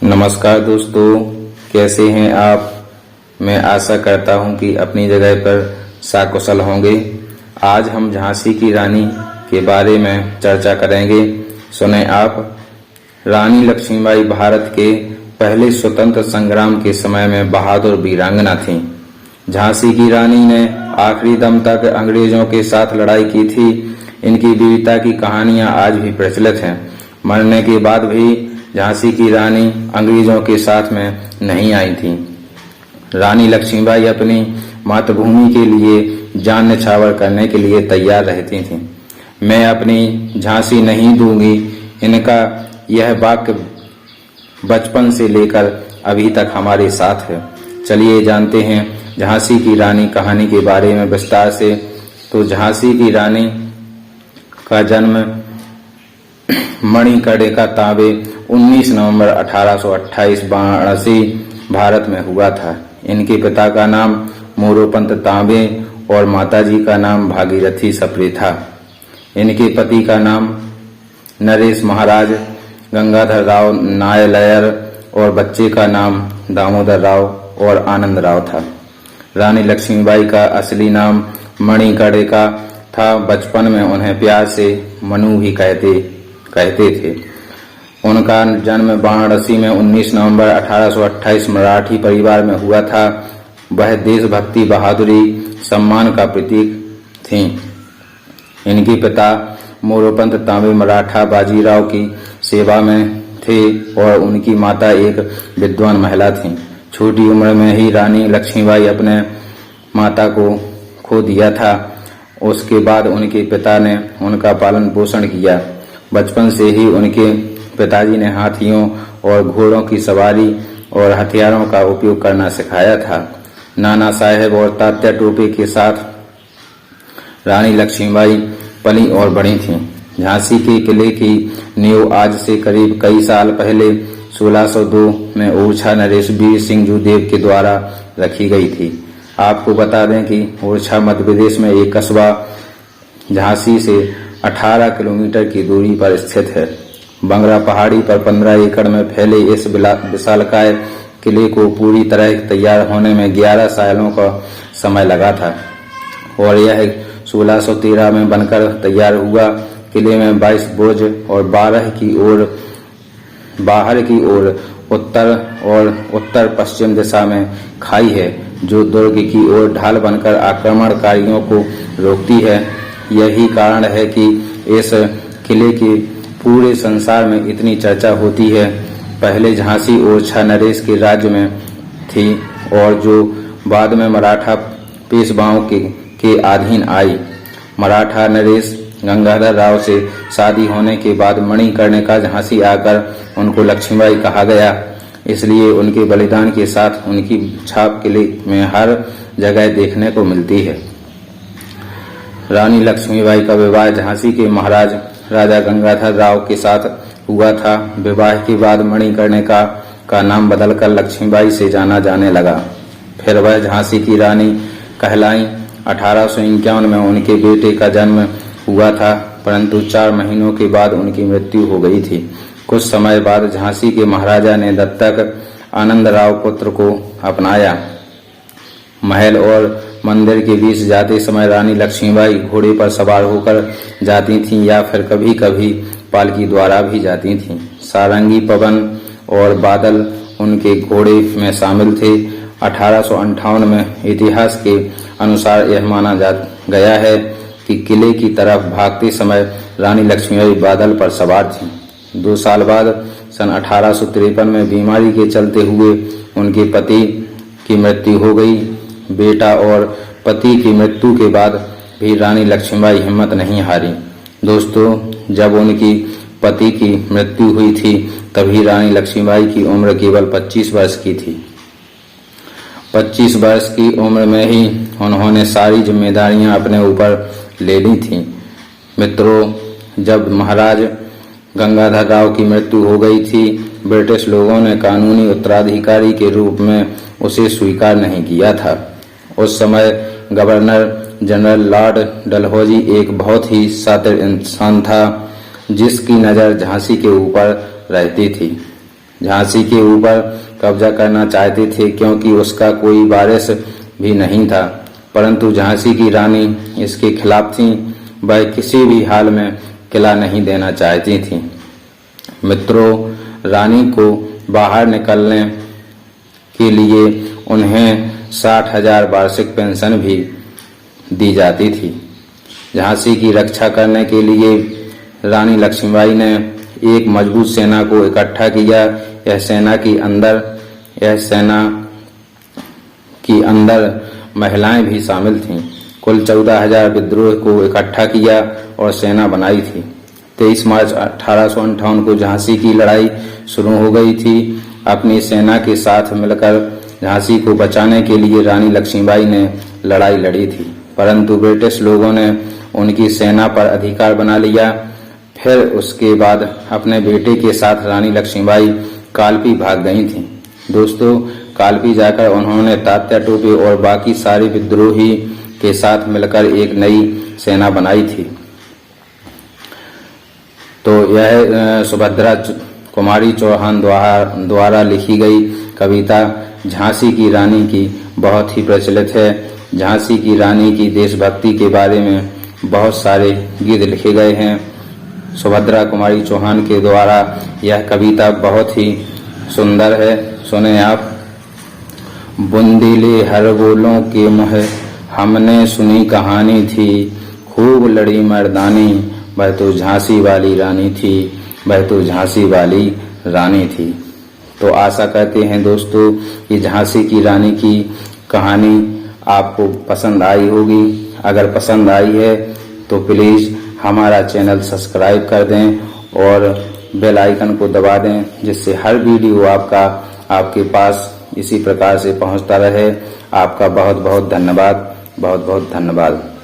नमस्कार दोस्तों, कैसे हैं आप। मैं आशा करता हूं कि अपनी जगह पर सकुशल होंगे। आज हम झांसी की रानी के बारे में चर्चा करेंगे। सुने आप। रानी लक्ष्मीबाई भारत के पहले स्वतंत्र संग्राम के समय में बहादुर वीरांगना थीं। झांसी की रानी ने आखिरी दम तक अंग्रेजों के साथ लड़ाई की थी। इनकी वीरता की कहानियां आज भी प्रचलित हैं। मरने के बाद भी झांसी की रानी अंग्रेजों के साथ में नहीं आई थी। रानी लक्ष्मीबाई अपनी मातृभूमि के लिए जान न्यौछावर करने के लिए तैयार रहती थीं। मैं अपनी झांसी नहीं दूंगी, इनका यह वाक्य बचपन से लेकर अभी तक हमारे साथ है। चलिए जानते हैं झांसी की रानी कहानी के बारे में विस्तार से। तो झांसी की रानी का जन्म मणिकर्णिका तांबे 19 नवंबर 1828 वाराणसी भारत में हुआ था। इनके पिता का नाम मोरोपंत तांबे और माताजी का नाम भागीरथी सप्रे था। इनके पति का नाम नरेश महाराज गंगाधर राव नायलयर और बच्चे का नाम दामोदर राव और आनंद राव था। रानी लक्ष्मीबाई का असली नाम मणिकर्णिका था। बचपन में उन्हें प्यार से मनु भी कहते थे। उनका जन्म वाराणसी में 19 नवंबर 1828 मराठी परिवार में हुआ था। वह देशभक्ति, बहादुरी, सम्मान का प्रतीक थीं। इनके पिता मोरोपंत तांबे मराठा बाजीराव की सेवा में थे और उनकी माता एक विद्वान महिला थीं। छोटी उम्र में ही रानी लक्ष्मीबाई अपने माता को खो दिया था। उसके बाद उनके पिता ने उनका पालन पोषण किया। बचपन से ही उनके पिताजी ने हाथियों और घोड़ों की सवारी और हथियारों का उपयोग करना सिखाया था। नाना साहेब और तात्या टोपे के साथ रानी लक्ष्मीबाई पली और बढ़ी थीं। झांसी के किले की नींव आज से करीब कई साल पहले 1602 में ओरछा नरेश वीर सिंह जूदेव के द्वारा रखी गई थी। आपको बता दें कि ओरछा मध्य प्रदेश में एक कस्बा झांसी से 18 किलोमीटर की दूरी पर स्थित है। बंगरा पहाड़ी पर 15 एकड़ में फैले इस विशालकाय किले को पूरी तरह तैयार होने में 11 सालों का समय लगा था और यह 1613 में बनकर तैयार हुआ। किले में 22 बुर्ज और बाहर की ओर उत्तर और उत्तर पश्चिम दिशा में खाई है, जो दुर्ग की ओर ढाल बनकर आक्रमणकारियों को रोकती है। यही कारण है कि इस किले की पूरे संसार में इतनी चर्चा होती है। पहले झांसी ओरछा नरेश के राज्य में थी और जो बाद में मराठा पेशवाओं के अधीन आई। मराठा नरेश गंगाधर राव से शादी होने के बाद मणिकर्णिका झांसी आकर उनको लक्ष्मीबाई कहा गया। इसलिए उनके बलिदान के साथ उनकी छाप किले में हर जगह देखने को मिलती है। रानी लक्ष्मीबाई का विवाह झांसी के महाराज राजा गंगाधर राव के साथ हुआ था। विवाह के बाद मणिकर्णिका का नाम बदलकर लक्ष्मीबाई से जाना जाने लगा। फिर वह झांसी की रानी कहलाई। 1851 में उनके बेटे का जन्म हुआ था, परंतु 4 महीनों के बाद उनकी मृत्यु हो गई थी। कुछ समय बाद झांसी के महाराजा ने दत्तक आनंद राव पुत्र को अपनाया। महल और मंदिर के बीच जाते समय रानी लक्ष्मीबाई घोड़े पर सवार होकर जाती थीं या फिर कभी कभी पालकी द्वारा भी जाती थीं। सारंगी, पवन और बादल उनके घोड़े में शामिल थे। 1858 में इतिहास के अनुसार यह माना गया है कि किले की तरफ भागते समय रानी लक्ष्मीबाई बादल पर सवार थीं। 2 साल बाद सन 1853 में बीमारी के चलते हुए उनके पति की मृत्यु हो गई। बेटा और पति की मृत्यु के बाद भी रानी लक्ष्मीबाई हिम्मत नहीं हारी। दोस्तों, जब उनकी पति की मृत्यु हुई थी तभी रानी लक्ष्मीबाई की उम्र केवल 25 वर्ष की थी। 25 वर्ष की उम्र में ही उन्होंने सारी जिम्मेदारियां अपने ऊपर ले ली थीं। मित्रों, जब महाराज गंगाधर राव की मृत्यु हो गई थी, ब्रिटिश लोगों ने कानूनी उत्तराधिकारी के रूप में उसे स्वीकार नहीं किया था। उस समय गवर्नर जनरल लॉर्ड डलहौजी एक बहुत ही शातिर इंसान था, जिसकी नज़र झांसी के ऊपर रहती थी। झांसी के ऊपर कब्जा करना चाहते थे, क्योंकि उसका कोई वारिस भी नहीं था। परंतु झांसी की रानी इसके खिलाफ थी। वह किसी भी हाल में किला नहीं देना चाहती थी। मित्रों, रानी को बाहर निकलने के लिए उन्हें 60,000 वार्षिक पेंशन भी दी जाती थी। झांसी की रक्षा करने के लिए रानी लक्ष्मीबाई ने एक मजबूत सेना को इकट्ठा किया। यह सेना की अंदर महिलाएं भी शामिल थीं। कुल 14,000 विद्रोह को इकट्ठा किया और सेना बनाई थी। 23 मार्च 1858 को झांसी की लड़ाई शुरू हो गई थी। अपनी सेना के साथ मिलकर झांसी को बचाने के लिए रानी लक्ष्मीबाई ने लड़ाई लड़ी थी, परंतु ब्रिटिश लोगों ने उनकी सेना पर अधिकार बना लिया। फिर उसके बाद अपने बेटे के साथ रानी लक्ष्मीबाई कालपी भाग गई थीं। दोस्तों, कालपी जाकर उन्होंने तात्या टोपे और बाकी सारे विद्रोही के साथ मिलकर एक नई सेना बनाई थी। तो यह सुभद्रा कुमारी चौहान द्वारा लिखी गई कविता झांसी की रानी की बहुत ही प्रचलित है। झांसी की रानी की देशभक्ति के बारे में बहुत सारे गीत लिखे गए हैं। सुभद्रा कुमारी चौहान के द्वारा यह कविता बहुत ही सुंदर है, सुने आप। बुंदीले हर बोलों के मुँह हमने सुनी कहानी थी, खूब लड़ी मर्दानी, वह तो झांसी वाली रानी थी, वह तो झांसी वाली रानी थी। तो आशा करते हैं दोस्तों कि झांसी की रानी की कहानी आपको पसंद आई होगी। अगर पसंद आई है तो प्लीज़ हमारा चैनल सब्सक्राइब कर दें और बेल आइकन को दबा दें, जिससे हर वीडियो आपके पास इसी प्रकार से पहुंचता रहे। आपका बहुत बहुत धन्यवाद, बहुत बहुत धन्यवाद।